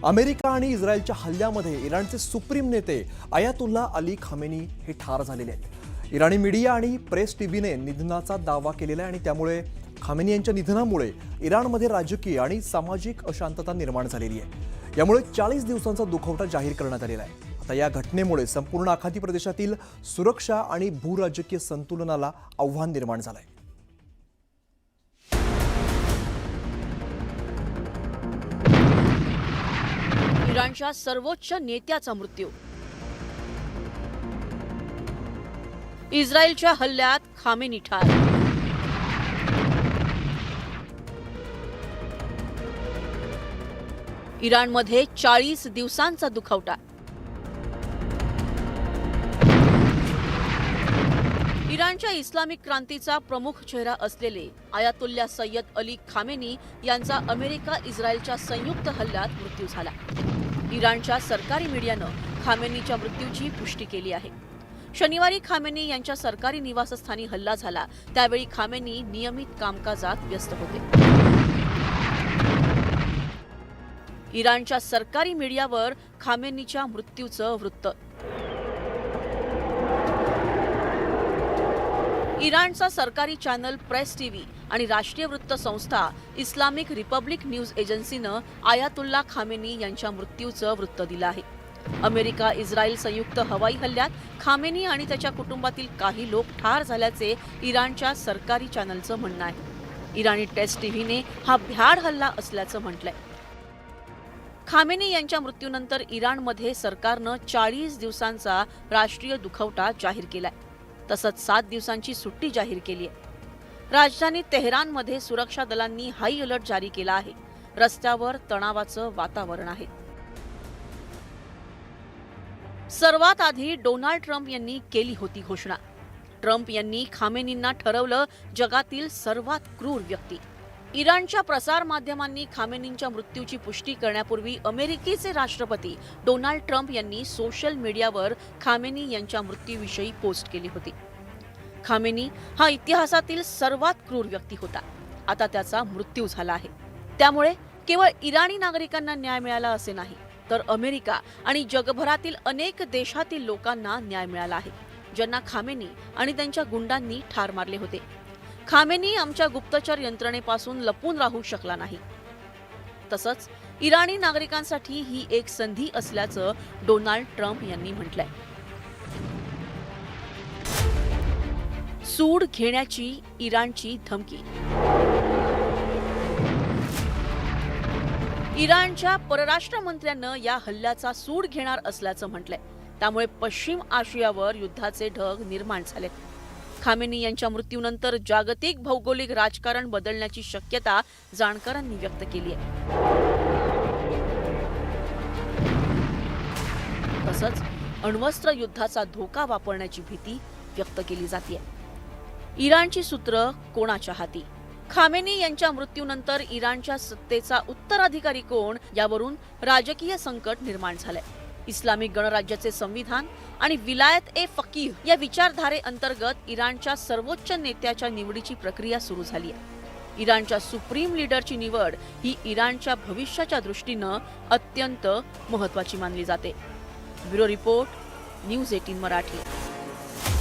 America आणि इस्रायलच्या हल्ल्यामध्ये इराणचे सुप्रीम नेते अयातुल्ला अली खामेनी हे ठार झालेले आहेत। इराणी मीडिया आणि प्रेस टीव्हीने निधनाचा दावा केलेला आहे आणि त्यामुळे खामेनी यांच्या निधनामुळे इराणमध्ये राजकीय आणि सामाजिक अशांतता निर्माण झालेली आहे। यामुळे 40 दिवसांचा दुखवटा जाहीर करण्यात आलेला आहे। आता या घटनेमुळे संपूर्ण आखाती प्रदेशातील सुरक्षा आणि भूराजकीय संतुलनाला आव्हान निर्माण झालं आहे। इराणच्या सर्वोच्च नेत्याचा मृत्यू। इस्रायलच्या हल्ल्यात खामेनी ठार। इराणमध्ये 40 दिवसांचा दुखवटा। इराणच्या इस्लामिक क्रांतीचा प्रमुख चेहरा असलेले अयातुल्ला सय्यद अली खामेनी यांचा अमेरिका इस्रायलच्या संयुक्त हल्ल्यात मृत्यू झाला। इराणच्या सरकारी मीडियानं खामेनीच्या मृत्यूची पुष्टी केली आहे। शनिवारी खामेनी यांच्या सरकारी निवासस्थानी हल्ला झाला, त्यावेळी खामेनी नियमित कामकाजात व्यस्त होते। इराणच्या सरकारी मीडियावर खामेनीच्या मृत्यूचं वृत्त। इराणचा सरकारी चॅनल प्रेस टीव्ही आणि राष्ट्रीय वृत्त संस्था इस्लामिक रिपब्लिक न्यूज एजन्सीनं आयातुल्ला खामेनी यांच्या मृत्यूचं वृत्त दिलं आहे। अमेरिका इस्रायल संयुक्त हवाई हल्ल्यात खामेनी आणि त्याच्या कुटुंबातील काही लोक ठार झाल्याचे इराणच्या सरकारी चॅनलचं म्हणणं आहे। इराणी टेस्ट टीव्हीने हा भ्याड हल्ला असल्याचं म्हटलंय। खामेनी यांच्या मृत्यूनंतर इराणमध्ये सरकारनं 40 दिवसांचा राष्ट्रीय दुखवटा जाहीर केलाय। तसंच 7 दिवसांची सुट्टी जाहीर केली आहे। राजधानी तेहरानमध्ये सुरक्षा दलांनी हाय अलर्ट जारी केला आहे। रस्त्यावर तणावाचं वातावरण आहे। सर्वात आधी डोनाल्ड ट्रम्प यांनी केली होती घोषणा। ट्रम्प यांनी खामेनींना ठरवलं जगातील सर्वात क्रूर व्यक्ती। इराणच्या प्रसार माध्यमांनी खामेनींच्या मृत्यूची पुष्टी करण्यापूर्वी अमेरिकेचे राष्ट्रपती डोनाल्ड ट्रम्प यांनी सोशल मीडियावर खामेनी यांच्या मृत्यूविषयी पोस्ट केली होती। खामेनी हा इतिहासातील सर्वात क्रूर व्यक्ती होता। आता त्याचा मृत्यू झाला आहे। त्यामुळे केवळ इराणी नागरिकांना न्याय मिळाला असे नाही, तर अमेरिका आणि जगभरातील अनेक देशातील लोकांना न्याय मिळाला आहे, ज्यांना खामेनी आणि त्यांच्या गुंडांनी ठार मारले होते। खामेनी आमच्या गुप्तचर यंत्रणेपासून लपून राहू शकला नाही। तसंच इराणी नागरिकांसाठी ही एक संधी असल्याचं डोनाल्ड ट्रम्प यांनी म्हटलंय। सूड घेण्याची इराणची धमकी। इराणच्या परराष्ट्र मंत्र्यानं या हल्ल्याचा सूड घेणार असल्याचं म्हटलंय। त्यामुळे पश्चिम आशियावर युद्धाचे ढग निर्माण झालेत। खामेनी यांच्या मृत्यूनंतर जागतिक भौगोलिक राजकारण बदलण्याची शक्यता जाणकारांनी व्यक्त केली आहे। तसंच अण्वस्त्र युद्धाचा धोका वापरण्याची भीती व्यक्त केली जाते। इराणची सूत्र कोणाच्या हाती? खामेनी यांच्या मृत्यूनंतर इराणच्या सत्तेचा उत्तराधिकारी कोण, यावरून राजकीय संकट निर्माण झालंय। इस्लामिक गणराज्याचे संविधान आणि विलायत ए फकीह या विचारधारेअंतर्गत इराणच्या सर्वोच्च नेत्याच्या निवडीची प्रक्रिया सुरू झाली आहे। इराणच्या सुप्रीम लीडरची निवड ही इराणच्या भविष्याच्या दृष्टीनं अत्यंत महत्त्वाची मानली जाते। Bureau report, news 18 Marathi.